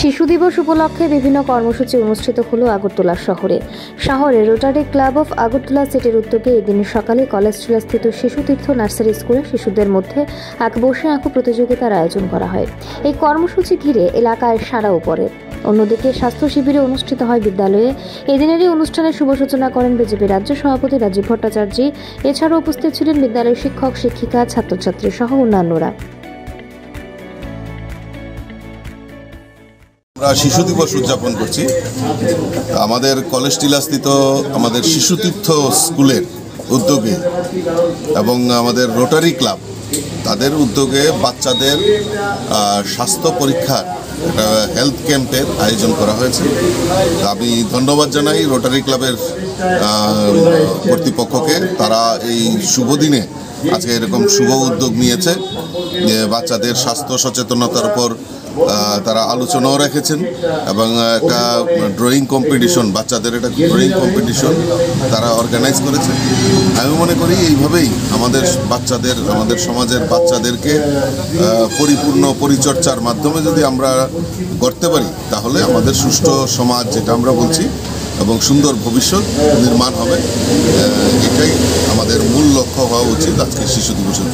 শিশু দিবস উপলক্ষে বিভিন্ন কর্মসূচি অনুষ্ঠিত হলো আগরতলা শহরে রোটারি ক্লাব অফ আগরতলা সিটির উদ্যোগে এদিন সকালে কলেজটিলাস্থিত শিশু তীর্থ নার্সারি স্কুলে শিশুদের মধ্যে এক বসে আঁকো প্রতিযোগিতার আয়োজন করা হয়। এই কর্মসূচি ঘিরে এলাকায় সাড়াও পড়ে। অন্যদিকে স্বাস্থ্য শিবিরে অনুষ্ঠিত হয় বিদ্যালয়ে। এদিনেরই অনুষ্ঠানের শুভ সূচনা করেন বিজেপি রাজ্য সভাপতি রাজীব ভট্টাচার্য। এছাড়াও উপস্থিত ছিলেন বিদ্যালয়ের শিক্ষক শিক্ষিকা ছাত্রছাত্রী সহ অন্যান্যরা। আমরা শিশু দিবস উদযাপন করছি। আমাদের কলেজটিলাস্থিত আমাদের শিশু তীর্থ স্কুলের উদ্যোগে এবং আমাদের রোটারি ক্লাব তাদের উদ্যোগে বাচ্চাদের স্বাস্থ্য পরীক্ষার একটা হেলথ ক্যাম্পের আয়োজন করা হয়েছে। আমি ধন্যবাদ জানাই রোটারি ক্লাবের কর্তৃপক্ষকে। তারা এই শুভ দিনে আজকে এরকম শুভ উদ্যোগ নিয়েছে যে বাচ্চাদের স্বাস্থ্য সচেতনতার উপর তারা আলোচনাও রেখেছেন এবং একটা ড্রয়িং কম্পিটিশন, বাচ্চাদের একটা ড্রয়িং কম্পিটিশন তারা অর্গানাইজ করেছে। আমি মনে করি এইভাবেই আমাদের সমাজের বাচ্চাদেরকে পরিপূর্ণ পরিচর্যার মাধ্যমে যদি আমরা করতে পারি তাহলে আমাদের সুষ্ঠু সমাজ যেটা আমরা বলছি এবং সুন্দর ভবিষ্যৎ নির্মাণ হবে। এটাই আমাদের মূল লক্ষ্য হওয়া উচিত আজকে শিশু দিবসের।